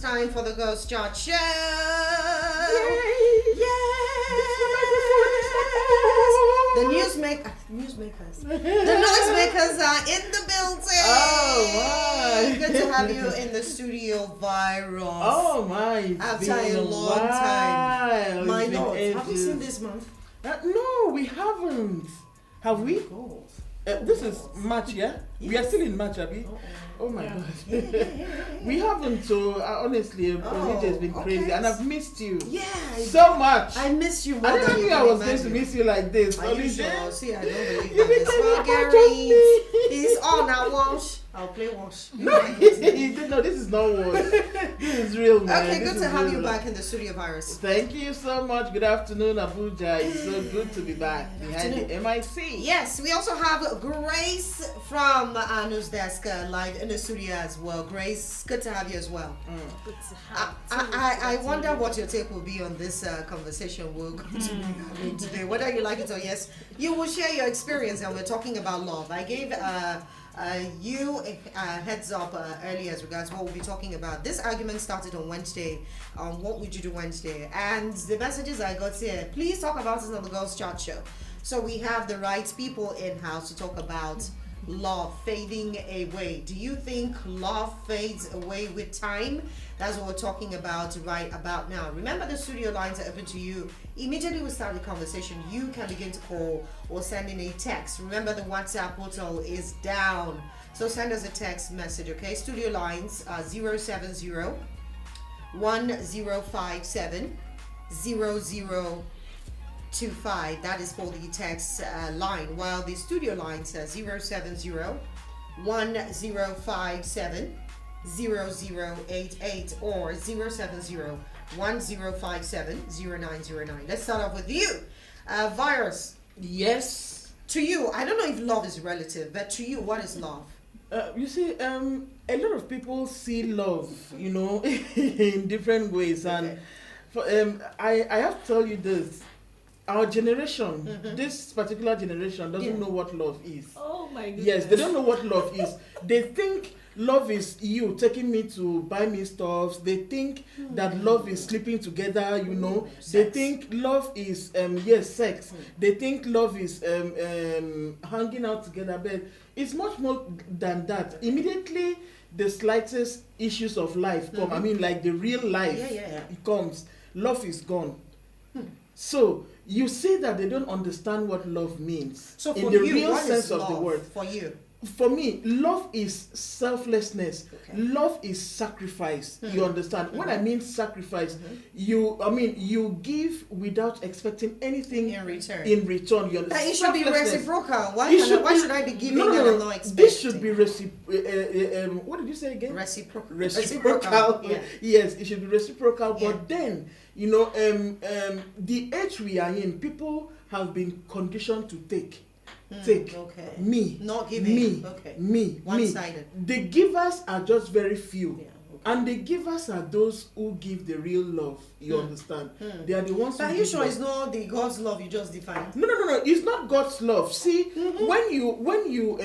time for the Ghost Chart Show. Yay! Yay! The newsmakers. The noisemakers are in the building. Oh, my. Good to have you in the studio, Virus. Oh, my. It's After been a long time. My It's been lord, have you ages. seen this month? No, we haven't. Have we? God. This is March, yeah? We are still in March, Abby. Oh my God. We haven't, so honestly, it has been crazy. okay. And I've missed you Yeah. so much. I miss you more I than never you knew can I was imagine. going to miss you like this. Are you Only sure? then- See, I don't believe You that. It's became not a Gary. just He's on now, Wash. I'll play Wash. No, no, this is not what. This is real, man. Okay, This good is to have you real. back in the studio, Virus. Thank you so much. Good afternoon, Abuja. It's so good to be back behind the MIC. Yes, we also have Grace from Anu's desk live in the studio as well. Grace, good to have you as well. Good to have I wonder what your take will be on this conversation we're going to be having today. Whether you like it or yes, you will share your experience, and we're talking about love. I gave you a heads up earlier as regards what we'll be talking about. This argument started on Wednesday. What would you do Wednesday? And the messages I got here, please talk about it on the Girls Chat Show. So we have the right people in house to talk about love fading away. Do you think love fades away with time? That's what we're talking about right about now. Remember, the studio lines are open to you. Immediately we start the conversation, you can begin to call or send in a text. Remember, the WhatsApp portal is down, so send us a text message, okay? Studio lines 070 1057 0025. That is for the text line, while the studio line says 070 1057 0088 or 070 1057 0909. Let's start off with you, Virus. Yes. To you, I don't know if love is relative, but to you, what is love? You see, a lot of people see love, in different ways, and for, I have to tell you this: our generation, this particular generation, doesn't know what love is. Oh my goodness. Yes, they don't know what love is. They think love is you taking me to buy me stuff. They think that love is sleeping together, They Sex. think love is sex. They think love is hanging out together, but it's much more than that. Immediately the slightest issues of life come, I mean, like the real life, it comes, love is gone. So you see that they don't understand what love means, So in for the you, real what sense is of love the word. for you? For me, love is selflessness. Okay. Love is sacrifice. You understand? When I mean sacrifice, you give without expecting anything In return. You understand? That it should be Selflessness. reciprocal. Why It should I be giving no, and not expecting? This should be what did you say again? Reciprocal. Reciprocal. Yeah. Yes, it should be reciprocal. Yeah. But then, the age we are in, people have been conditioned to take. Okay. Me. Not giving. Me. Okay. Me. One-sided. The givers are just very few. Yeah, okay. And the givers are those who give the real love. You understand? They are the ones But who are you give sure love. it's not the God's love you just defined? No. It's not God's love. See, when you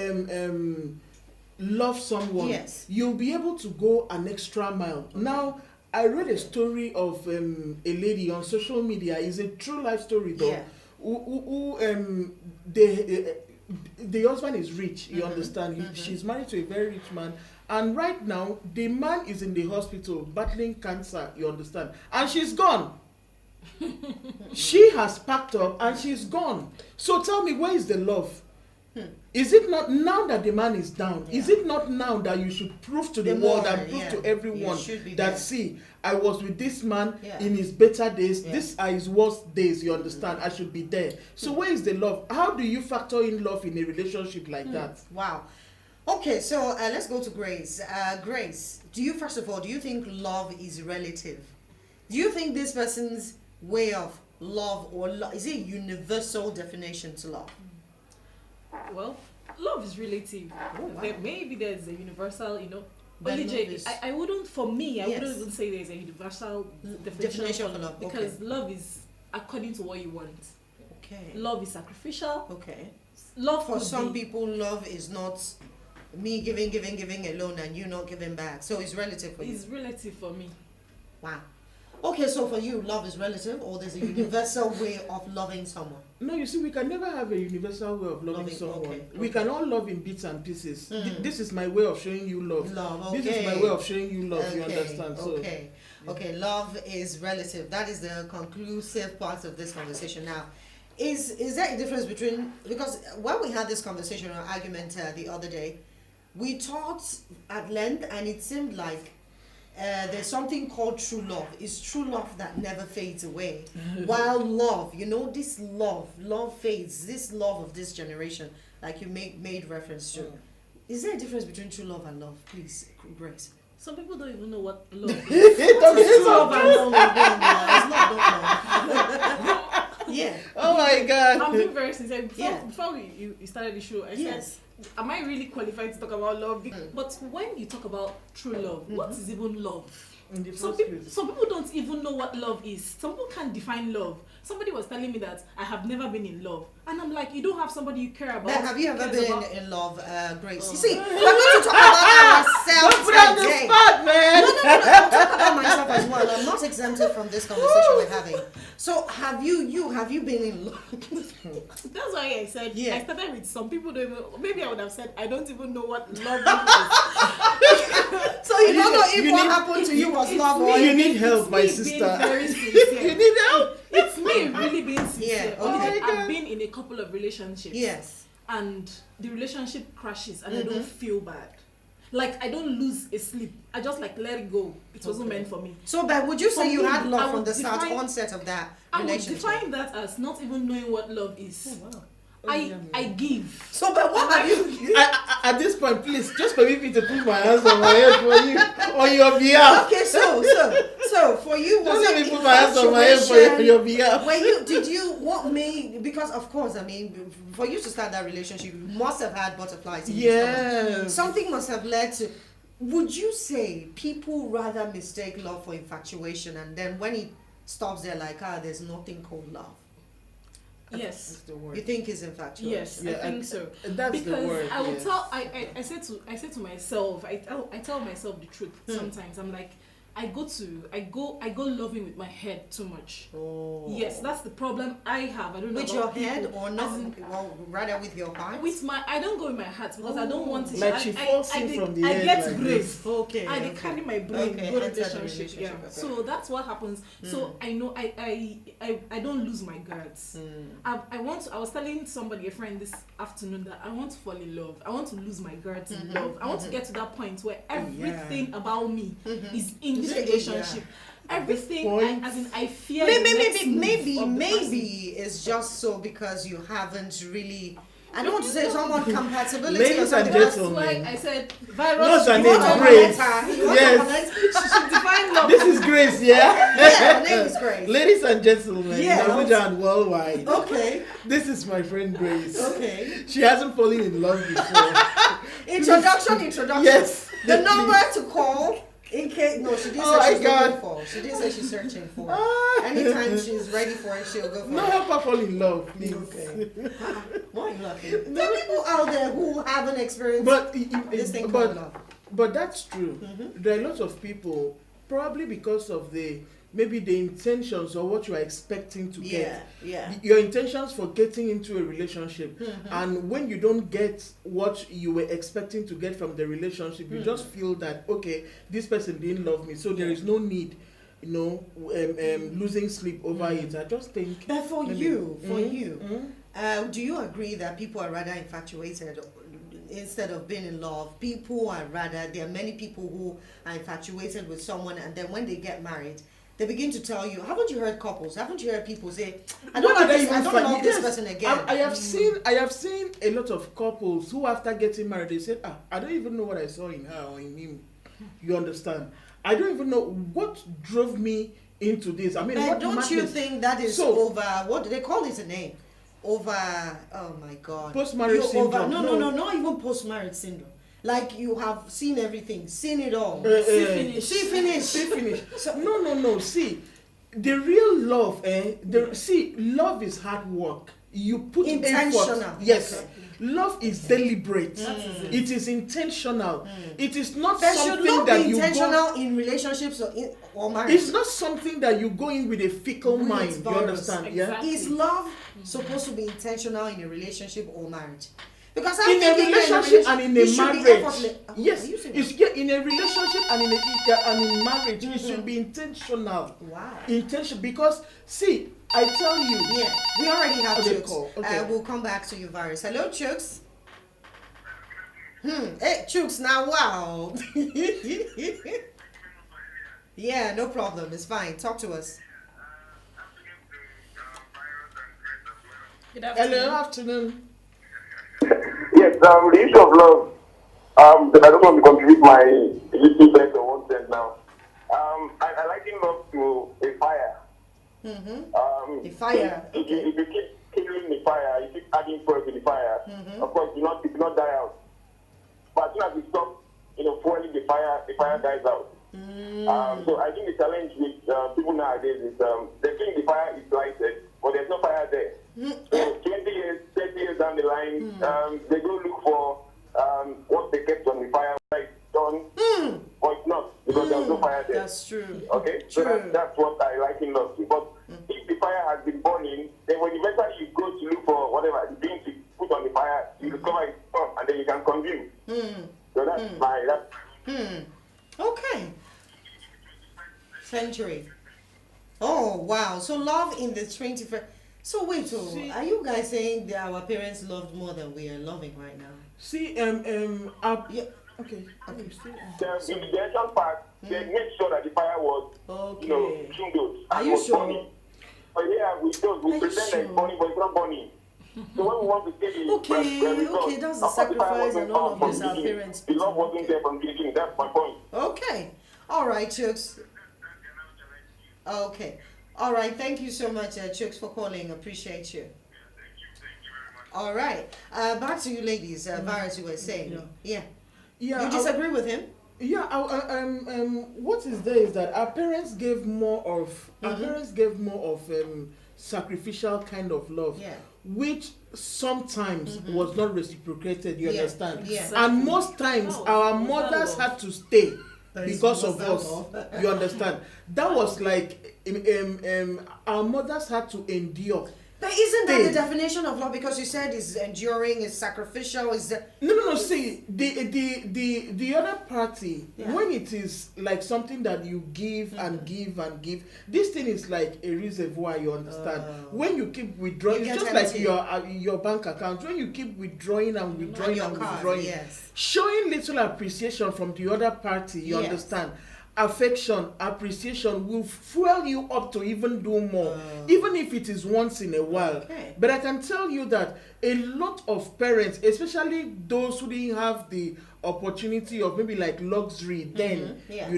love someone, Yes. you'll be able to go an extra mile. Now, I read a story of a lady on social media. It's a true life story, though. Yeah. The husband is rich. You understand? She's married to a very rich man. And right now, the man is in the hospital battling cancer. You understand? And she's gone. She has packed up and she's gone. So tell me, where is the love? Is it not now that the man is down? Is it not now that you should prove to the world and prove to everyone that, see, I was with this man in his better days, these are his worst days, you understand? I should be there. So where is the love? How do you factor in love in a relationship like that? Wow. Okay, so let's go to Grace. Grace, do you think love is relative? Do you think this person's way of love is it a universal definition to love? Well, love is relative. Oh, wow. Maybe there's a universal, But But love is- I wouldn't, for me, I Yes. wouldn't even say there's a universal Definition of love, because love is according to what you want. Okay. Love is sacrificial. Okay. Love For could some be, people, love is not me giving alone and you not giving back. So it's relative for you. is relative for me. Wow. Okay, so for you, love is relative, or there's a universal way of loving someone? No, you see, we can never have a universal way of loving Loving, someone. okay, We okay. can all love in bits and pieces. Mm. This is my way of showing you love. Love, okay. This is my way of showing you love. You Okay, understand? So Okay. Okay. Love is relative. That is the conclusive part of this conversation. Now, is there a difference between, because when we had this conversation or argument the other day, we talked at length, and it seemed like there's something called true love. It's true love that never fades away. While love, this love fades. This love of this generation, like you made reference to. Is there a difference between true love and love? Please, Grace. Some people don't even know what love is. Don't It's say love and something. love again, yeah. It's love, don't love. Yeah. Oh my God. I'm being very sincere. Yeah. Before you started the show, I Yes. said, am I really qualified to talk about love? Mm. But when you talk about true love, what is even love? In the Some first people, place. some people don't even know what love is. Some people can't define love. Somebody was telling me that I have never been in love, and I'm like, you don't have somebody you care about. Then have you ever cares been about- in love, Grace? You Oh. see, we're going to talk about ourselves Don't put on the today. spot, man. No, I'll talk about myself as well. I'm not exempted from this conversation we're having. So, have you been in love? That's why I said Yeah. I started with some people don't even. Maybe I would have said I don't even know what love is. So you don't know if You what need- happened to you was it's love me. or You need help, It's my me sister. being very You sincere. need help. It's me really being sincere. Yeah, okay. Okay, I've been in a couple of relationships. yes. And the relationship crashes, and I Mhm. don't feel bad. Like I don't lose a sleep. I just like let it go. It wasn't Okay. meant for me. So, but would you say For you me, had I love from would the start, define- onset of that I would relationship? define that as not even knowing what love is. Wow. I give. So, but what have you? At this point, please just permit me to put my hands on my head for you on your behalf. Okay, so for you, was Just let it me put my hands on my head for infatuation? your behalf. Did you what made, because of course, I mean, for you to start that relationship, you must have had butterflies in your stomach. Yes. Something must have led to. Would you say people rather mistake love for infatuation, and then when it stops, they're like, there's nothing called love? Yes. That's the word. You think it's infatuation? Yes, Yeah, I think so. That's Because the word. I will yes. tell I said to myself, I tell myself the truth sometimes. I'm like, I go loving with my head too much. Oh. Yes, that's the problem I have. I don't know With about your head people. or not? As in, Well, rather with your heart. with my, I don't go with my heart because I don't want it. Like she falls in from the I head get like grace. Okay. I dey carry my brain Okay, go enter the relationship. Yeah. relationship, okay. So that's what happens. So I know I don't lose my guards. I was telling somebody, a friend this afternoon, that I want to fall in love. I want to lose my guards in love. I want to get to that point where everything about me is in this Yeah. relationship. Everything, point- as in I fear the next move Maybe of the person. it's just so because you haven't really. I don't want to say someone compatibility or Ladies and something. That's gentlemen. why I said What's virus. her You name? want to Grace. connect her. You want Yes. to connect. She should define love. This is Grace, yeah? Yeah, her name is Grace. Ladies and gentlemen, Yeah. in Abuja and worldwide, Okay. this is my friend Grace. Okay. She hasn't fallen in love before. Introduction. Yes. The number to call in case. No, she didn't Oh say my she's God. looking for. She didn't say she's searching for. Ah. Anytime she's ready for it, she'll go for No, it. help her fall in love, please. Okay. Why are you laughing? There are people out there who haven't experienced But, this thing called but, love. but that's true. Mhm. There are lots of people, probably because of maybe the intentions or what you are expecting to get. Yeah. Your intentions for getting into a relationship, Mhm. and when you don't get what you were expecting to get from the relationship, you just feel that, okay, this person didn't love me, so there is no need, losing sleep over it. I just think. But for maybe- you, Mhm. do you agree that people are rather infatuated instead of being in love? There are many people who are infatuated with someone, and then when they get married, they begin to tell you, haven't you heard couples? Haven't you heard people say, I don't What love did this, I even don't find- love this Yes, person again. I have seen a lot of couples who, after getting married, they said, I don't even know what I saw in her or in him. You understand? I don't even know what drove me into this. I mean, But what don't you madness? think that is So- over, what do they call it a name? Over, oh my God. Post-marriage You're syndrome. No, not even post-marriage syndrome. Like you have seen everything, seen it all. See finish. See finish. See, finish. No. See, the real love, love is hard work. You put Intentional. effort. Yes. Okay. Love is deliberate. It is intentional. It is not But should something love that be you intentional go. in relationships or marriage? It's not something that you go in with a fickle With mind. You virus. understand? Yeah. Exactly. Is love supposed to be intentional in a relationship or marriage? Because I'm In a thinking relationship and in it a should be marriage, effortless. yes, Are you saying it's in a relationship and in marriage, it should be intentional. that? Wow. Intention, because see, I tell you, Yeah, we already have Okay, Chooks. cool. Okay. We'll come back to you, Virus. Hello, Chooks. Hey, Chooks. Now, wow. Yeah, no problem. It's fine. Talk to us. Good afternoon. hello, afternoon. Yes, the issue of love, that I don't want to contribute my little cent or 1 cent now. I liken love to a fire. The fire. If you keep kindling the fire, you keep adding fuel to the fire, of course, it will not die out. But as soon as you stop, fueling the fire dies out. So I think the challenge with people nowadays is they think the fire is lighted, but there's no fire there. So 20 years, 30 years down the line, they go look for what they kept on the fire, like done, but it's not, because there's no fire there. That's true. Okay, so True. that's what I like in love to. But if the fire has been burning, then when eventually you go to look for whatever the thing to put on the fire, you discover it's gone, and then you can consume. So that's Okay. Century. Oh, wow. So love in the 21st. So wait, are you guys saying that our parents loved more than we are loving right now? See, Yeah. okay, in the ancient part, they made sure that the fire was, Okay. kindled. Are and you was sure? burning. But yeah, we Are you pretend that it's sure? burning, but it's not burning. So when we want to see the Okay, that's the of course, the fire sacrifice wasn't and all found of from this the our beginning. parents The put love in. wasn't there from the beginning. That's my point. Okay. All right, Chooks. Okay. All right. Thank you so much, Chooks, for calling. Appreciate you. All right. Back to you, ladies. Virus, you were saying. Yeah. yeah. You disagree with him? Yeah, what is there is that our parents gave more of sacrificial kind of love, Yeah. which sometimes was not reciprocated. You Yeah, understand? yeah. And most times That was- our was that mothers love? had to stay That is- because was of that us. love? You understand? That was like our mothers had to endure. But isn't that the Stay. definition of love? Because you said it's enduring, it's sacrificial, is No. See, the other party, Yeah. when it is like something that you give and give and give, this thing is like a reservoir. You understand? When you keep withdrawing, You it's get just like empty. your bank account. When you keep withdrawing and withdrawing your and card, withdrawing, yes. showing little appreciation from the other party. You Yes. understand? Affection, appreciation will fuel you up to even do more, even if it is once in a while. Okay. But I can tell you that a lot of parents, especially those who didn't have the opportunity of maybe like luxury then, Yeah.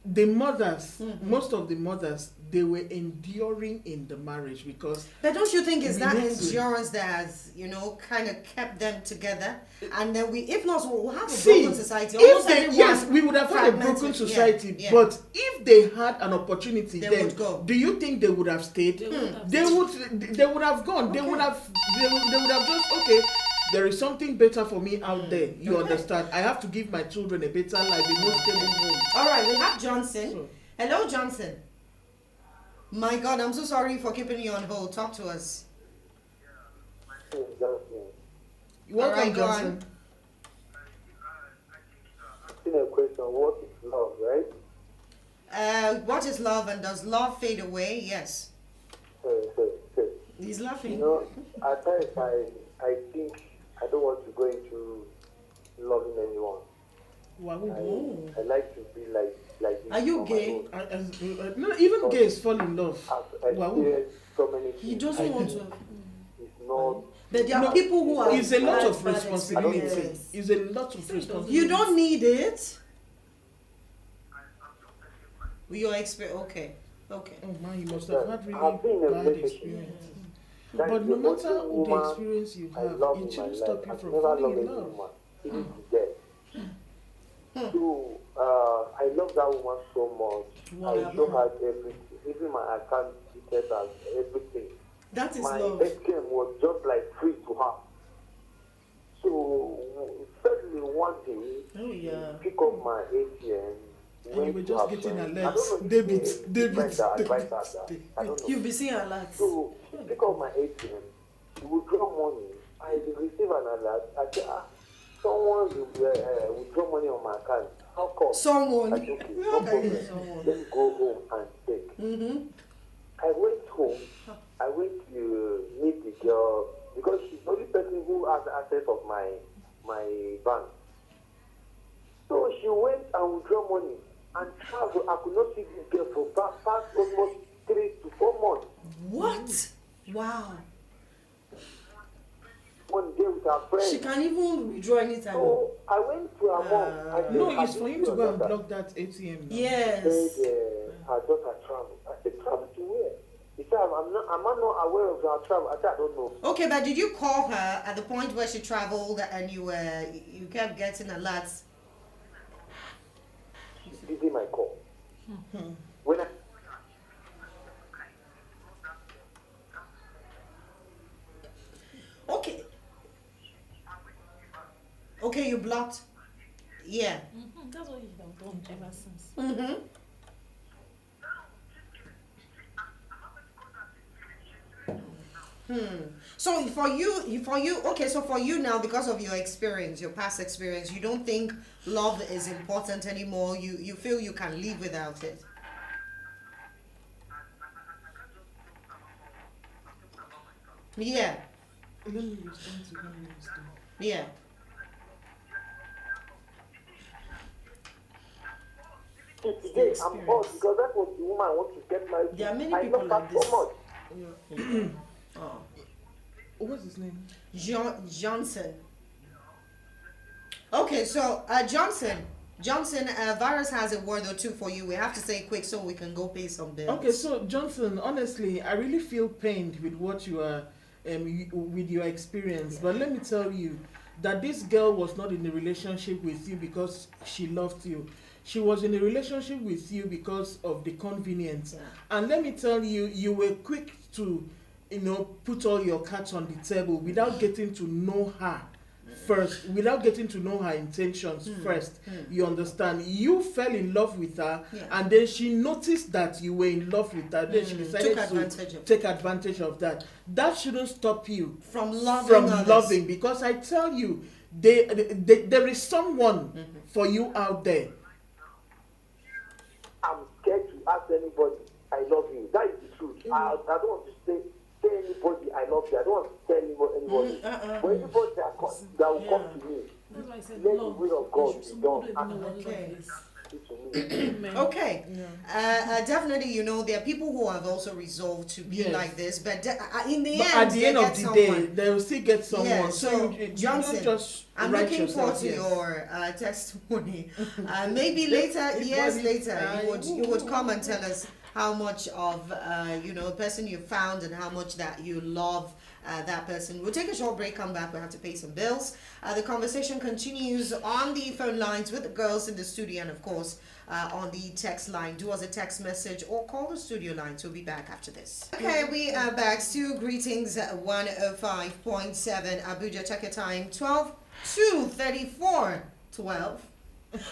the mothers, most of the mothers, they were enduring in the marriage because But don't you think it's We that need to- endurance that has, kind of kept them together? And then if not, we'll have a see, broken society. if Almost they, everyone yes, we would have had a broken fragmented. society, Yeah, yeah. but if they had an opportunity, They then would go. do you think they would have stayed? They would have They would have gone. They Okay. would have just, okay, there is something better for me out there. You Okay. understand? I have to give my children a better life, a more stable home. All right, we have Johnson. So- Hello, Johnson. My God, I'm so sorry for keeping you on hold. Talk to us. You welcome, All right, go Johnson. on. Asking a question, what is love, right? What is love and does love fade away? Yes. He's laughing. You know, at times I think I don't want to go into loving anyone. Wow. I like to be like this Are you on my gay? own. No, even gays fall in love. I've Wow. experienced so many He things. doesn't want to. It's not. But there are No, people who are. It's a lot of bad responsibility. experiences. It's a lot of responsibility. You don't need it. Your experience. Okay. Okay. Oh man, you must have had I've been in really a bad relationship. experiences. That But is no the matter only the woman experience you I have, love it in my shouldn't life. stop you I've from never falling loved in any love. woman, even to death. So I love that woman so much. Wow. I show her everything, even my account details and everything. That is My love. ATM was just like free to her. So suddenly one day, Oh yeah. pick up my ATM. And you went were to just her getting friend. alerts. I don't know if Debit, the debit, friend that debit, advised her that. debit. I don't know. You'll be seeing alerts. So she pick up my ATM, she withdraw money. I receive an alert. I say, someone will withdraw money on my account. How come? Someone. I said, okay, no problem. Let me go home and check. Mm-hmm. I went home. I went to meet the girl because she's the only person who has access of my bank. So she went and withdraw money and travel. I could not see this girl for past almost 3 to 4 months. What? Wow. One day with her friend. She can even withdraw anytime. So I went to her mom. I said, No, it's "Have for you him to go and done that?" block that ATM. Now. Yes. Said, her daughter travel. I said, travel to where? He said, am I not aware of her travel? I said, I don't know. Okay, but did you call her at the point where she traveled and you kept getting alerts? She's busy my call. When I Okay. Okay, you blocked. Yeah. That's what you have done ever since. Mm-hmm. So for you, okay. So for you now, because of your experience, your past experience, you don't think love is important anymore. You feel you can live without it. Yeah. Let me respond to him next time. Yeah. today I'm odd because that was the woman I want to get married to. There are many I people love like her this. so much. Oh. What's his name? Johnson. Okay, so Johnson, Virus has a word or two for you. We have to say quick so we can go pay some bills. Okay, so Johnson, honestly, I really feel pained with what you are, with your experience. But let me tell you that this girl was not in a relationship with you because she loved you. She was in a relationship with you because of the convenience. Yeah. And let me tell you, you were quick to, put all your cards on the table without getting to know her first, without getting to know her intentions first. You understand? You fell in love with her, Yeah. and then she noticed that you were in love with her. Then she decided advantage to of take advantage of that. That shouldn't stop you From loving from others. loving, because I tell you, there is someone for you out there. I'm scared to ask anybody, I love you. That is the truth. I don't want to say anybody, I love you. I don't want to tell anybody. But anybody that will come to me, That's why I said let the love. will of God be Some done. people don't even know what Okay. love is. To me. Amen. Okay. Definitely, there are people who have also resolved to be Yes. like this, but in the But end, at the they end get of the someone. day, they will still get someone. Yeah, so so, you don't Johnson, just I'm write looking forward yourself, to yes. your testimony. Maybe later, years later, you would come and tell us how much of the person you found and how much that you love that person. We'll take a short break, come back, we have to pay some bills. The conversation continues on the phone lines with the girls in the studio, and of course on the text line. Do us a text message or call the studio lines. We'll be back after this. Okay, we are back. Still greetings at 105.7 Abuja. Check your time, 12:34. 12.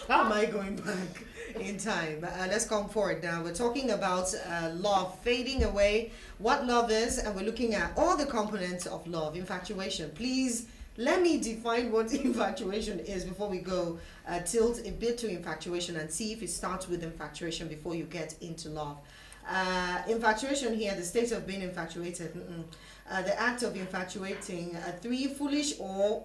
How am I going back in time? Let's come forward now. We're talking about love fading away, what love is, and we're looking at all the components of love. Infatuation. Please let me define what infatuation is before we go tilt a bit to infatuation and see if it starts with infatuation before you get into love. Infatuation here, the state of being infatuated. The act of infatuating, 3 foolish or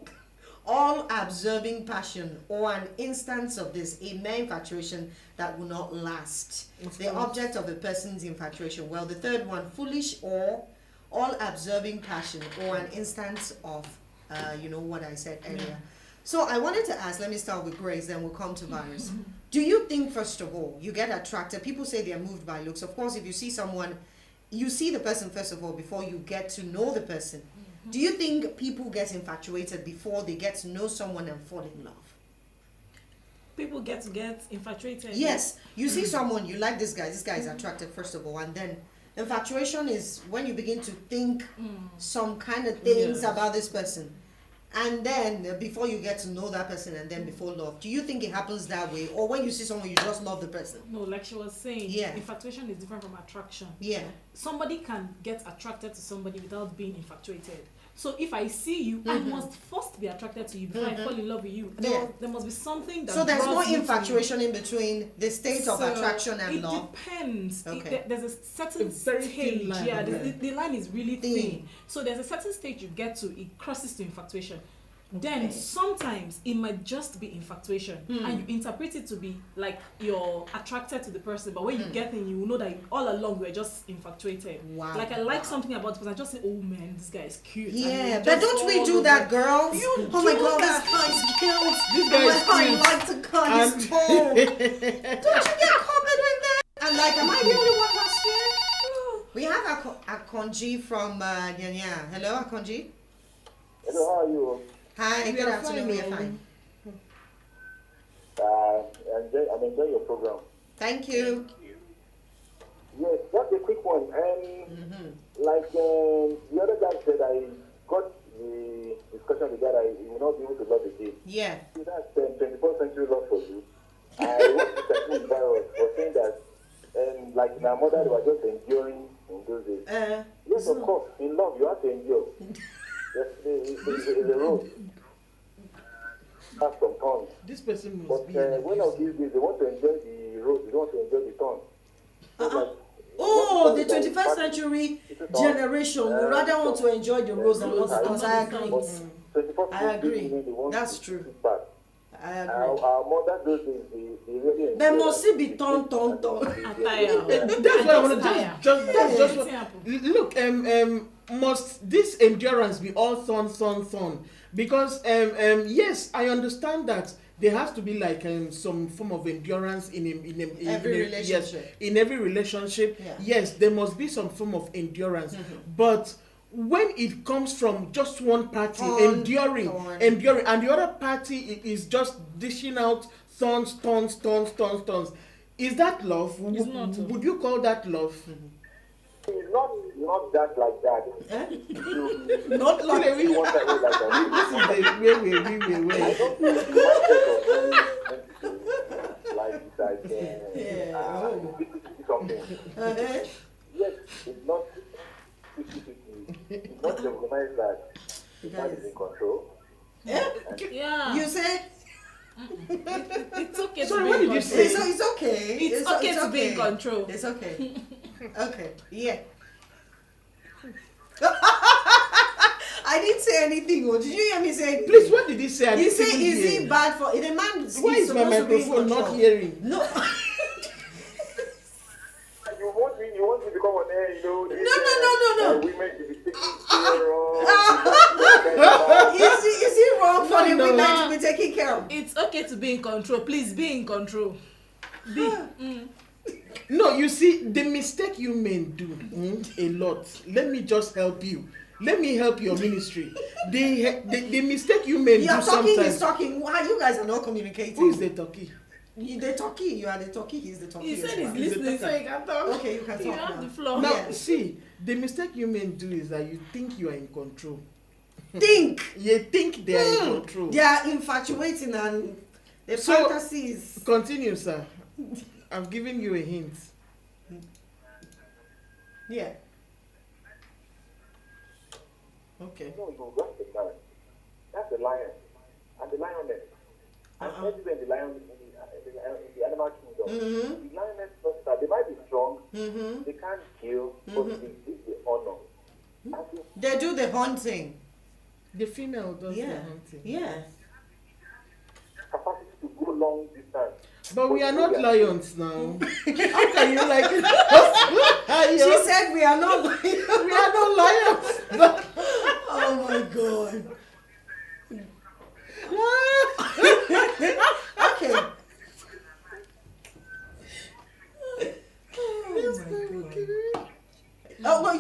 all-absorbing passion, or an instance of this, a mere infatuation that will not last. The object of a person's infatuation. Well, the third one, foolish or all-absorbing passion, or an instance of, what I said earlier. So I wanted to ask, let me start with Grace, then we'll come to Virus. Do you think, first of all, you get attracted? People say they're moved by looks. Of course, if you see someone, you see the person first of all before you get to know the person. Do you think people get infatuated before they get to know someone and fall in love? People get infatuated. Yes, you see someone, you like this guy is attractive first of all, and then infatuation is when you begin to think some kind of things Yes. about this person. and then before you get to know that person, and then before love? Do you think it happens that way, or when you see someone you just love the person? No, like she was saying, Yeah. infatuation is different from attraction. Yeah. Somebody can get attracted to somebody without being infatuated. So if I see you, I must first be attracted to you before I fall in love with you. Yeah. There must be something that So there's no draws you to me. infatuation in between the state of So, attraction and it love. depends. Okay. There's a certain A very stage. thin line, Yeah, yeah. the line is really Thin. thin. So there's a certain stage you get to, it crosses to infatuation. Then Okay. sometimes it might just be infatuation, and you interpret it to be like you're attracted to the person, but when you get in, you know that all along we're just infatuated. Wow. Like I like something about the person, I just say, oh man, this guy is cute. And Yeah, you but just don't we all do over. that, girls? You Oh my do god, that. this guy's cute. This guy is I cute. like to cut his toe. Don't you get covered with that? I'm like, am I the only one that's here? We have Akonji from Nyanya. Hello, Akonji. Hello, how are you? Hi, We good are afternoon. fine, We're oh. fine. I'm enjoying your program. Thank you. Yes, just a quick one. Like the other guy said, I got the discussion with that I will not be able to love again. Yeah. So that's 21st century love for you. I want to tell you for saying that, like my mother, they were just enduring in those days. Yes, of course, in love, you have to endure. Yes, it's a road. Have some thorns. This person must But be an one of abuser. these days, they want to enjoy the road, they don't want to enjoy the thorn. So like, Oh, the what is 21st that? century It's a thorn. generation would rather want to enjoy the rose than not Because I agree. But 21st I century, agree. they want That's to true. sit back. I agree. Our mother, those days, they really There enjoy must that. be turn. Attire. That's what I want to Attire. that's just what, Anything happen. look, must this endurance be all thorn? Because yes, I understand that there has to be like some form of endurance in Every yes, relationship. in every relationship. Yeah. Yes, there must be some form of endurance, but when it comes from just one party Thorn. enduring, and the other party is just dishing out thorns, is that love? It's not. Would you call that love? It's not that like that. You Not like Really, want that way like that. this is the way. I don't think the mindset of like something. Yes, it's not 50-50. It's not to recognize that the man is in control. Yeah. You say It's okay Sorry, to what be did in you it's, say? control. it's okay. It's okay to be in control. It's okay. Okay. Yeah. I didn't say anything. Oh, did you hear me say anything? Please, what did he say? I You didn't say, even is hear. it bad for the man? Why is my microphone not hearing? No. You want to become an air, you know. No. Women to be taking care of. Is it wrong for the No. women to be taken care of? It's okay to be in control. Please be in control. Be. No, you see, the mistake you men do a lot. Let me just help you. Let me help your ministry. The mistake you men You're do talking, sometimes. he's talking. Why you guys are not communicating? Who is the turkey? You the talkie, you are the talkie, he's the talkie. He said as he's well. listening, so he can talk. Okay, you can You talk have now. the floor. Now, Yeah. see, the mistake you men do is that you think you are in control. Think. You think they are in control. They are infatuating and the So- fantasies. Continue, sir. I've given you a hint. Yeah. Okay. No, that's the man. That's the lion. And the lioness. And everywhere in the animal kingdom, the lioness, they might be strong, they can't kill, but they give the honor. And They do the hunting. The female does the Yeah. hunting. Yeah. capacity to go long distance. But we are not lions now. How can you like it? She said we are not lions. We are not lions. Oh my god. Okay. Oh, well,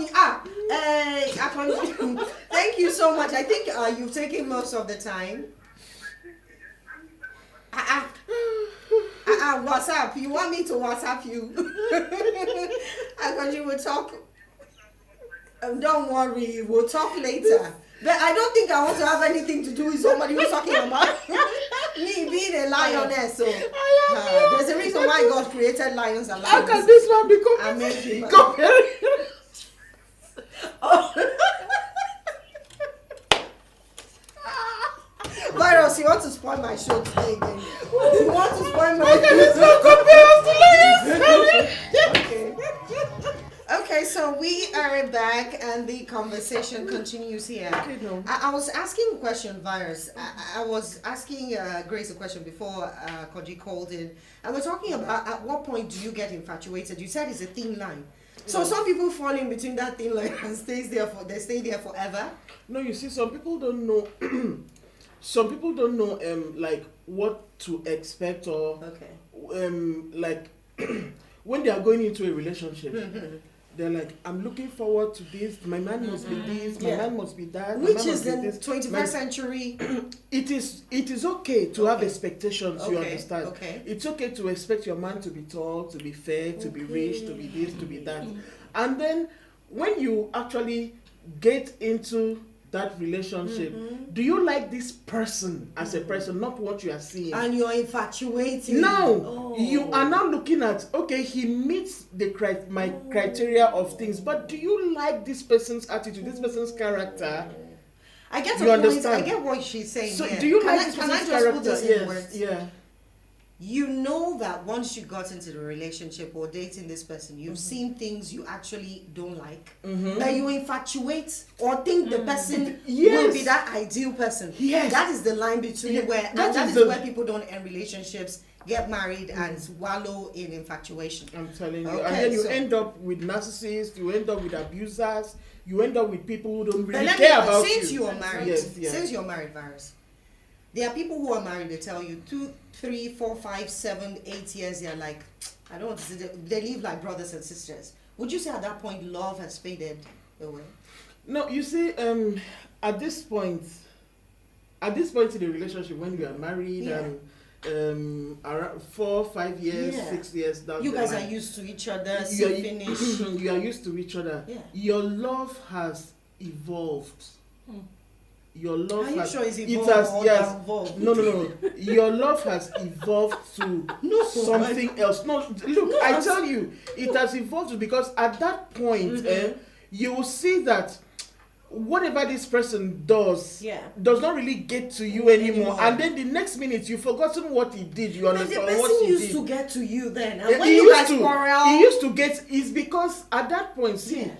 thank you so much. I think you've taken most of the time. WhatsApp. You want me to WhatsApp you? Because you will talk. Don't worry, we'll talk later. But I don't think I want to have anything to do with somebody who's talking about me being a lioness. So there's a reason why God created lions and How lions. can this man be Amazing. comparing? Virus, you want to spoil my show today again? You want to spoil my Okay. Okay, so we are back and the conversation continues here. Okay, no. I was asking a question, Virus. I was asking Grace a question before Koji called in. And we're talking about at what point do you get infatuated? You said it's a thin line. So some people fall in between that thin line and they stay there forever. No, you see, some people don't know. Some people don't know like what to expect or Okay. like when they are going into a relationship. They're like, I'm looking forward to this. My man must be this. My Yeah. man must be that. my Which man is must the be this. 21st century. It is okay to have Okay. expectations. You Okay, understand? okay. It's okay to expect your man to be tall, to be fair, to be rich, to be this, to be that. And then when you actually get into that relationship, do you like this person as a person, not what you are seeing? And you're infatuated. Now you are now looking at, okay, he meets the my criteria of things, but do you like this person's attitude, this person's character? I get You the point. understand? I get what she's saying. So here. do you Can like I, this can I person's just character? put this in Yes, words? yeah. You know that once you got into the relationship or dating this person, you've seen things you actually don't like. That you infatuate or think the person will Yes. be that ideal person. Yes. That is the line between Yeah, where and that that is is the- where people don't end relationships, get married and wallow in infatuation. I'm telling you. Okay, And then you so- end up with narcissists, you end up with abusers, you end up with people who don't But really let care me, about since you. you are married, Yes, yeah. since you're married, Virus, there are people who are married. They tell you 2, 3, 4, 5, 7, 8 years. They're like, I don't want to say they live like brothers and sisters. Would you say at that point love has faded away? No, you see, at this point in the relationship, when you are married Yeah. and around 4, 5 years, Yeah. 6 years down You the guys line, are used to each other. you See are, finish. you are used to each other. Yeah. Your love has evolved. Your love Are you has sure it's it evolved has or yes. downvolved? No. Your love has evolved to No, something else. No, look, No, I I'm- tell you, it has evolved because at that point, you will see that whatever this person does Yeah. does not really get to you anymore. Anymore. And then the next minute you've forgotten what he did. You But the understand what person he used did. to get to you then, and Yeah, when he you used guys to. quarrel, He used to get. It's because at that point, see, Yeah.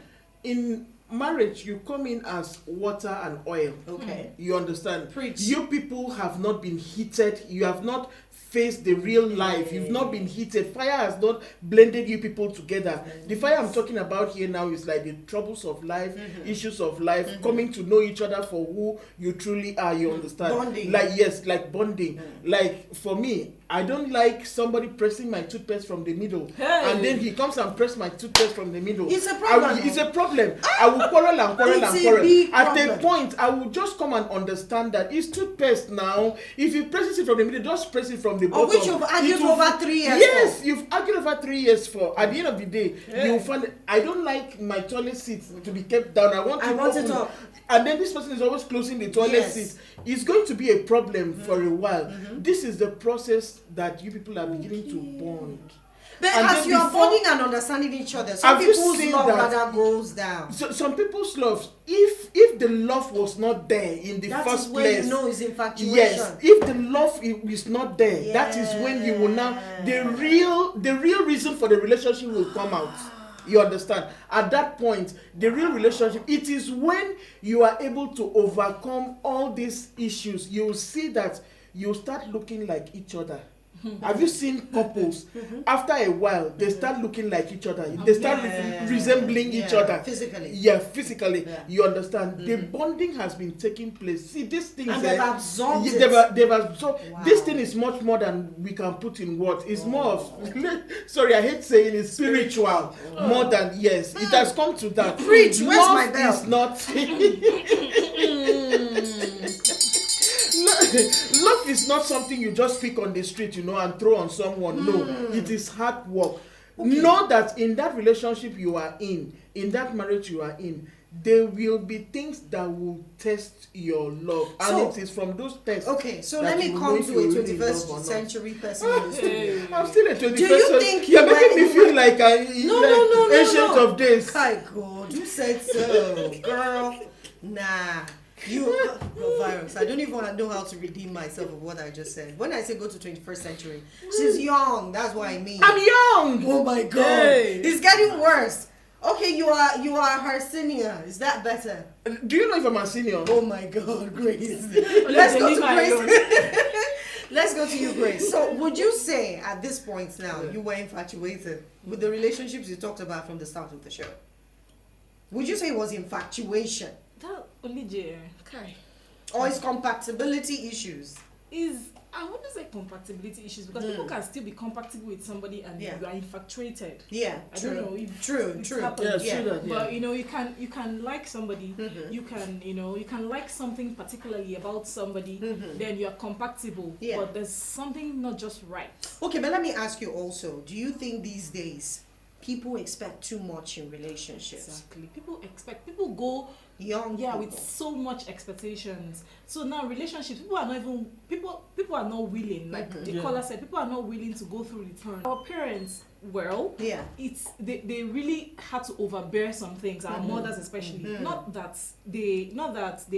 in marriage you come in as water and oil. okay. You understand? Preach. You people have not been heated. You have not faced the real life. You've not been heated. Fire has not blended you people together. The fire I'm talking about here now is like the troubles of life, issues of life, coming to know each other for who you truly are. You understand? Bonding. Like yes, like bonding. Like for me, I don't like somebody pressing my toothpaste from the middle, and then he comes and press my toothpaste from the middle. It's a problem. It's a problem. I will quarrel and quarrel It's and a quarrel. big At a problem. point, I will just come and understand that it's toothpaste now. If he presses it from the middle, just press it from the bottom. Of which you've argued It will- over 3 years Yes, for. you've argued over 3 years for. At the end of the day, you'll find. I don't like my toilet seat to be kept down. I want it up. And then this person is always closing the toilet Yes. seat. It's going to be a problem for a while. This is the process that you people are beginning to bond. But And as then you are before- bonding and understanding each other, some Have you people's seen love that? rather goes down. So some people's love, if the love was not there in the That first is where place, you know it's infatuation. yes, if the love is not there, that is when you will now the real reason for the relationship will come out. You understand? At that point, the real relationship, it is when you are able to overcome all these issues, you will see that you start looking like each other. Have you seen couples after a while they start looking like each other, they start resembling each Yeah, other physically. yeah, physically. Yeah. You understand? The bonding has been taking place. See, these things And they've absorbed it. they've absorbed. Wow. This thing is much more than we can put in words. It's more of sorry, I hate saying it's spiritual more than yes. It has come to that. Preach. Where's Love my bell? is not love is not something you just pick on the street, and throw on someone. No, it is hard work. Know that in that relationship you are in that marriage you are in, there will be things that will test your love, and So- it is from those tests. Okay, so that let me you will come know if to you a really 21st love or not. century person in the studio. I'm still a 21st. Do you century- think you're you making me were- feel like I No, ancient no. of days. My God, you said so, girl. Nah, virus. I don't even know how to redeem myself of what I just said. When I say go to 21st century, she's young. That's what I mean. I'm young. Oh my God, Hey. it's getting worse. Okay, you are her senior. Is that better? Do you know if I'm a senior? Oh my God, Grace. Let's go to Grace. Let's go to you, Grace. So, would you say at this point now you were infatuated with the relationships you talked about from the start of the show? Would you say it was infatuation That Olije, Kai, or is compatibility issues? is, I wouldn't say compatibility issues, because people can still be compatible with somebody and Yeah. you are infatuated. Yeah, I don't know if True. it's happened. Yes, true that, But yeah. you can like somebody, you can like something particularly about somebody, then you're compatible. Yeah. But there's something not just right. Okay, but let me ask you also, do you think these days people expect too much in relationships? Exactly. People go Young with people. so much expectations. So now relationships, people are not willing, like the Yeah. caller said, people are not willing to go through the turn. Our parents, well, Yeah. it's they really had to overbear some things, our mothers especially. Not that they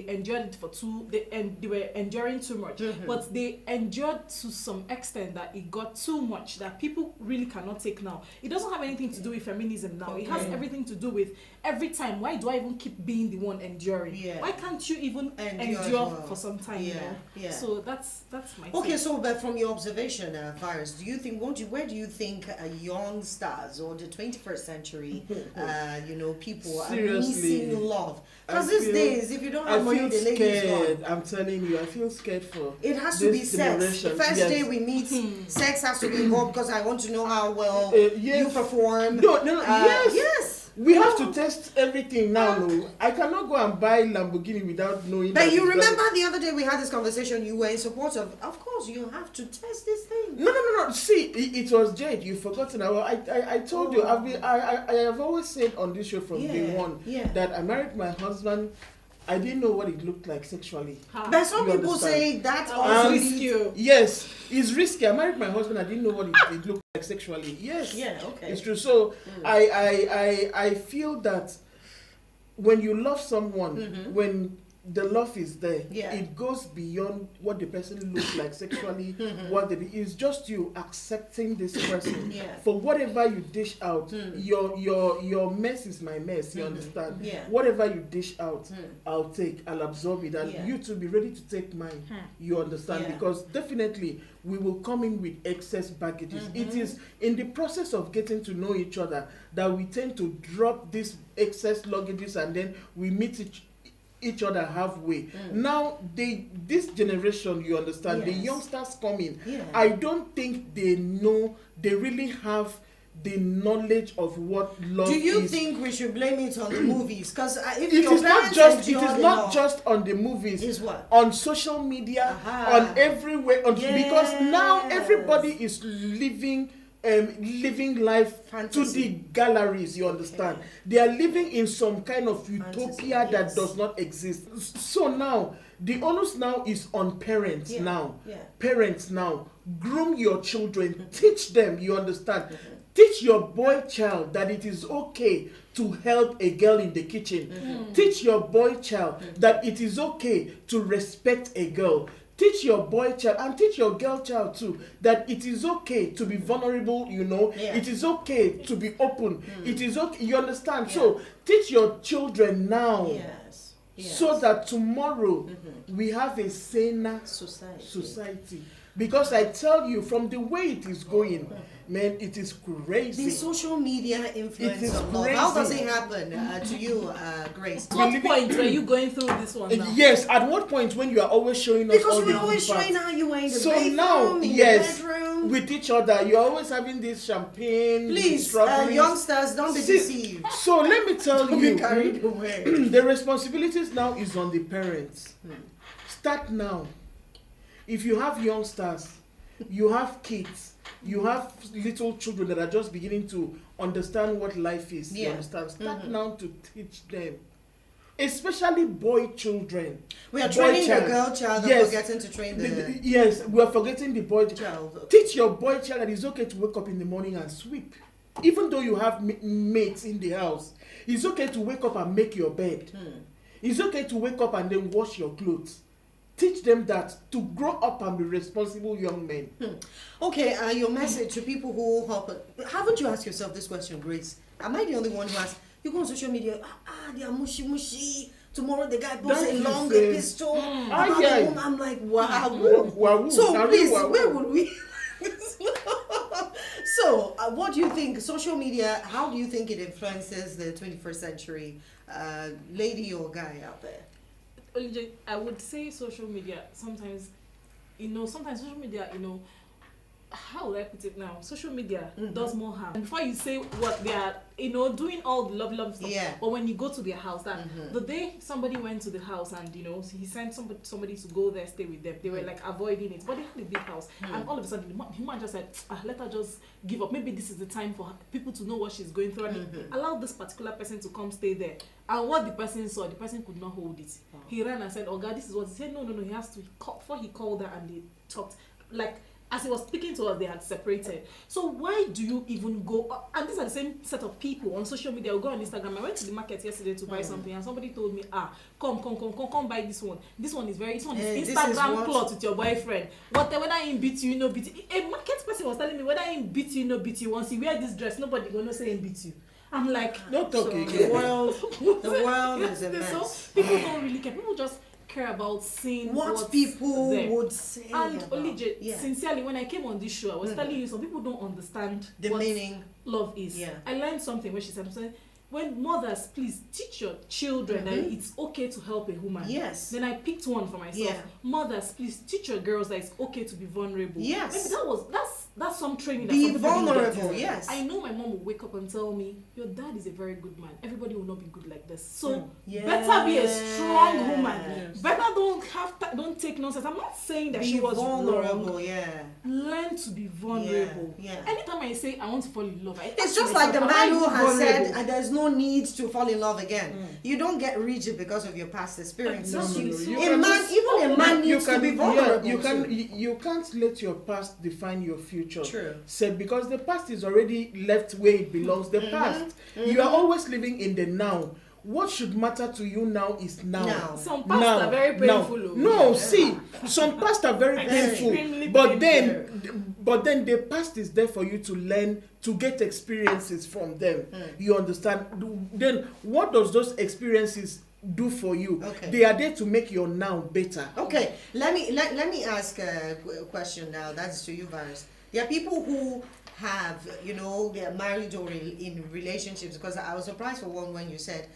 endured it for they were enduring too much, but they endured to some extent that it got too much that people really cannot take now. It doesn't have anything to do with feminism now. It has Okay. everything to do with every time, why do I even keep being the one enduring? Yeah. Why can't you even Endure as endure well. for some time? Yeah, You know? yeah. So that's my Okay, take. so but from your observation, Virus, do you think where do you think young stars or the 21st century, people are Seriously, missing love? I Because these feel- days, if you don't I have money, feel the ladies scared. gone. I'm telling you, I feel scared for It has to be this sex. The generation. first Yes. day we meet, sex has to be involved because I want to know how well Yes. you perform. No, yes. Yes. We have to test everything now. No, I cannot go and buy Lamborghini without knowing. But that you it's remember the other day we had this conversation, you were in support of course, you have to test this thing. No. See, it was Jade. You've forgotten. I told you. I have always said on this show from day one that I married my husband. I didn't know what it looked like sexually. But some You people understand? say that That also was leads- risky. Yes, it's risky. I married my husband. I didn't know what it looked like sexually. Yes. Yeah, okay. It's true. So I feel that when you love someone, when the love is there, Yeah. it goes beyond what the person looks like sexually. What it's just you accepting this person Yeah. for whatever you dish out. Your mess is my mess. You understand? Yeah. Whatever you dish out, I'll take. I'll absorb it, and Yeah. you to be ready to take mine. You understand? Yeah. Because definitely we will come in with excess baggages. It is in the process of getting to know each other that we tend to drop these excess luggages, and then we meet each other halfway. Now this generation, you understand, the Yes. youngsters coming, Yeah. I don't think they really have the knowledge of what love Do you is. think we should blame it on the movies? Because if It your is not parents just endured enough, on the movies, is what? on social media, Aha. on everywhere, because now Yes. everybody is living life to Fantasy. the galleries. You understand? They are living in some kind of utopia Fantasy, that yes. does not exist. So now the onus now is on parents. Yeah, Now yeah. parents now groom your children, teach them. You understand? Teach your boy child that it is okay to help a girl in the kitchen. Teach your boy child that it is okay to respect a girl. Teach your boy child and teach your girl child too that it is okay to be vulnerable. Yeah. It is okay to be open. It is okay. You understand? So teach your children now, Yes. so that tomorrow we have a saner society. Because I tell you, from the way it is going, man, it is crazy. The social media influence It is of love. How does crazy. it happen to you, Grace? What point were you going through this one now? Yes, at what point when you are always showing us Because all you were the always good parts? showing how you were in the So bathroom, now, in yes, the bedroom. with each other, you're always having this champagne, Please, strawberries. youngsters, don't be See, deceived. So let me tell Don't be you, carried away. the responsibilities now is on the parents. Start now. If you have youngsters, you have kids, you have little children that are just beginning to understand what life is. You Yeah. understand? Start now to teach them especially boy children. We are Boy training the child. girl child and Yes. forgetting to train the Yes, we are forgetting the boy child. child. Teach your boy child that it's okay to wake up in the morning and sweep. Even though you have mates in the house, it's okay to wake up and make your bed. It's okay to wake up and then wash your clothes. Teach them that to grow up and be responsible young men. Okay, your message to people who help. Haven't you asked yourself this question, Grace? Am I the only one who has? You go on social media, they are mushy. Tomorrow the guy posts That a is, long uh, pistol. about yeah. the woman. I'm like, wow. Wow. So Now, please, wow. where would we? So, what do you think? Social media. How do you think it influences the 21st century lady or guy out there? Olije, I would say social media sometimes, sometimes social media, how would I put it now? Social media does more harm. And before you say what they are, doing all the love stuff. Yeah. But when you go to their house, that the day somebody went to the house and he sent somebody to go there, stay with them, they were like avoiding it. But they had a big house, and all of a sudden the man just said, let her just give up. Maybe this is the time for people to know what she's going through, and he allowed this particular person to come stay there. And what the person saw, the person could not hold it. He ran and said, "Oh God, this is what he said." No, he has to. Before he called her and they talked, like as he was speaking to us, they had separated. So why do you even go? And these are the same set of people on social media. I'll go on Instagram. I went to the market yesterday to buy something, and somebody told me, come buy this one. This one is this is Instagram what? plot with your boyfriend. Whether he beat you, no beat you. A market person was telling me whether he beat you, no beat you. Once you wear this dress, nobody gonna say he beat you. I'm like, Don't talk The again. world is a so mess. people don't really care. People just care about seeing What what's people there. would say And about, Olije, yeah. sincerely, when I came on this show, I was telling you some people don't understand The what meaning. love is. Yeah. I learned something when she said, when mothers, please teach your children that it's okay to help a woman. Yes. Then I picked one for myself. Yeah. Mothers, please teach your girls that it's okay to be vulnerable. Yes. Maybe that's some training. That Be some people didn't get. vulnerable, yes. I know my mom will wake up and tell me, your dad is a very good man. Everybody will not be good like this. So Yes. better be a strong woman. Yes. Better don't take nonsense. I'm not saying that Be she was vulnerable, wrong. yeah. Learn to be vulnerable. Yeah. Anytime I say I want to fall in love, It's just like the am man I who has said vulnerable? there's no need to fall in love again. You don't get rigid because of your past experiences. Exactly. You A can man, just- even a man needs to be vulnerable. You can't let your past define your future. True. Said because the past is already left where it belongs. The past. You are always living in the now. What should matter to you now is now. Now. Some past are very painful. oh. No, see, some past are very Extremely painful, but painful. then the past is there for you to learn, to get experiences from them. You understand? Then what does those experiences do for you? Okay. They are there to make your now better. Okay, let me ask a question now. That's to you, Varus. There are people who have, they're married or in relationships, because I was surprised for one when you said,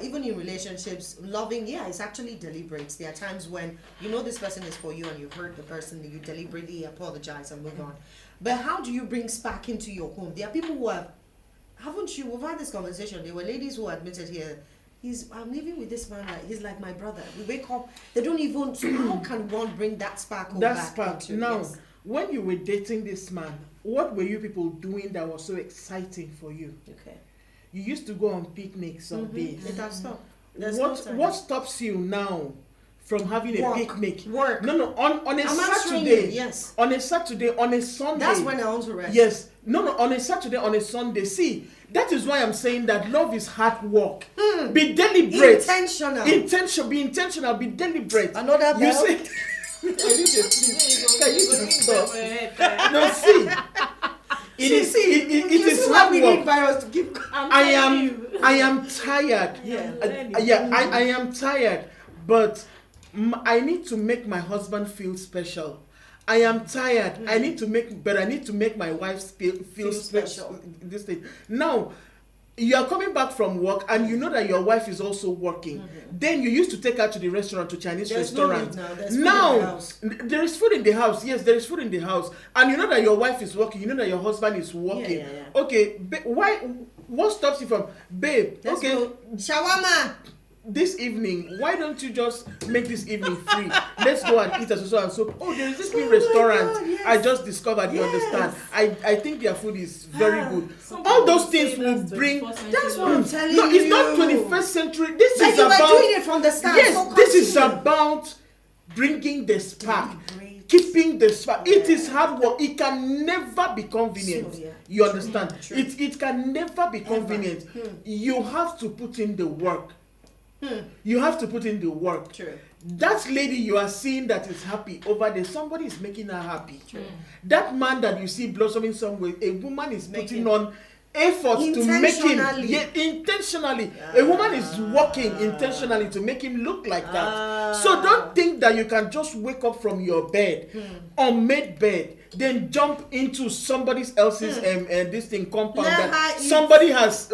even in relationships, loving, it's actually deliberate. There are times when this person is for you and you've hurt the person, you deliberately apologize and move on. But how do you bring spark into your home? There are people who we've had this conversation, there were ladies who admitted here, I'm living with this man, he's like my brother. We wake up, they don't even, so how can one bring that sparkle That back spark. into Now, yes. when you were dating this man, what were you people doing that was so exciting for you? Okay. You used to go on picnics on days. It has stopped. There's no time. What stops you now from having a Work. picnic? Work. No, on a I'm answering Saturday. you, yes. On a Saturday, on a Sunday. That's when I want to rest. Yes. No, on a Saturday, on a Sunday. See, that is why I'm saying that love is hard work. Be deliberate. Intentional. Be intentional. Be deliberate. Another You bell. say. Can you just stop? Stop. No, see. It is why hard we work. need virus to keep. I am tired. I am tired, but I need to make my husband feel special. I am tired. I need to make my wife feel special. This thing. Now, you are coming back from work and you know that your wife is also working. Then you used to take her to the restaurant, to Chinese There's no restaurant. need now. There's food in the house. There is food in the house. Yes, there is food in the house. And you know that your wife is working. You know that your husband is working. Yeah. Okay, why? What stops you from, babe? Let's okay, go. Shawarma. this evening, why don't you just make this evening free? Let's go and eat at so and so. Oh, there is this new restaurant God, yes. I just discovered. You understand? I think their food is very good. Some All people those things say will that's bring. 21st century That's what love. I'm telling No, you. it's not 21st century. This Like is you were about. doing it from the start. Yes, so this is continue. about bringing the spark. Great. Keeping the spark. It is hard work. It can never be convenient. So, yeah. You understand? True. It can never be convenient. You have to put in the work. You have to put in the work. True. That lady you are seeing that is happy over there, somebody is making her happy. That man that you see blossoming somewhere, a woman is putting on effort to make him intentionally. A woman is working intentionally to make him look like that. So don't think that you can just wake up from your bed, unmade bed, then jump into somebody else's this thing compound Let her that eat. somebody has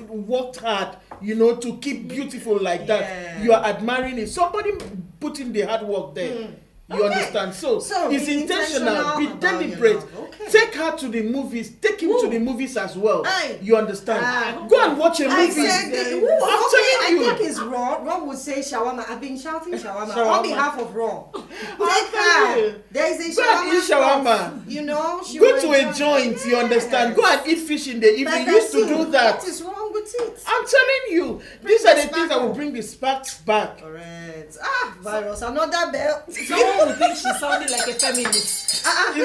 worked hard, you know, to keep beautiful like that. Yeah. You are admiring it. Somebody put in the hard work there. You Okay. understand? So it's be intentional. Be about your deliberate. love. Okay. Take her to the movies. Take him to the movies as well. Aye. You understand? Ah. Go and watch a movie. I said, I'm I telling you. think it's Raw. Raw would say shawarma. I've been shouting shawarma Shawarma. on behalf of Raw. Take telling you. her. There is a Go and eat shawarma. spot, you know, she Go will to a joint. You understand? Go and eat fish in the evening. You used to do that. What is wrong with it? I'm telling you. These are the the things that will sparkle. bring the sparks back. Correct. Virus. Another bell. Someone would think she's sounding like a feminist.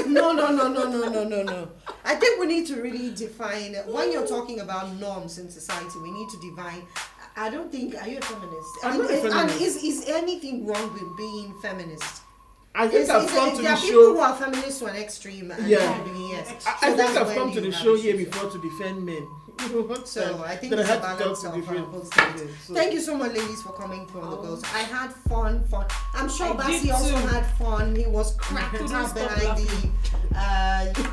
No. I think we need to really define when you're talking about norms in society. We need to define. I don't think. Are you a feminist? I'm not a And feminist. is anything wrong with being feminist? I think I've come to there the are people who show. are feminists to an extreme. And Yeah. yes. I So think that's I've when come to you the have show issues. here before to defend men. So I think That I it's a had to balance talk of to different both women, sides. so- Thank you so much, ladies, for coming from the girls. I had fun. I'm sure I Basi did also too. had fun. He was cracking Couldn't up stop behind laughing.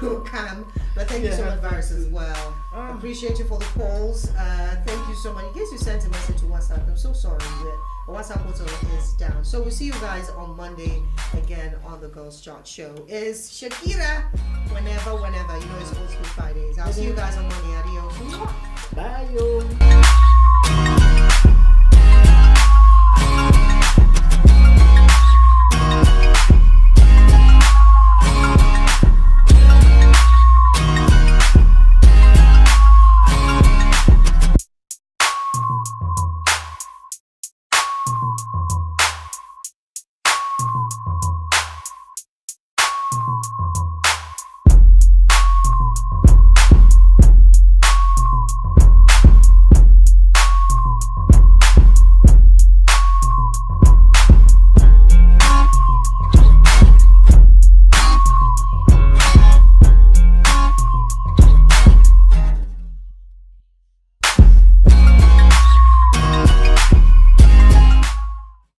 the cam. But thank you Yeah, so I much, had Varus, fun as too. well. Ah. Appreciate you for the calls. Thank you so much. In case you sent a message to WhatsApp, I'm so sorry. The WhatsApp portal is down. So we'll see you guys on Monday again on the Girls Chart Show. Is Shakira whenever. You know it's Old School Fridays. I'll see you guys on Monday. Adios. Bye, yo.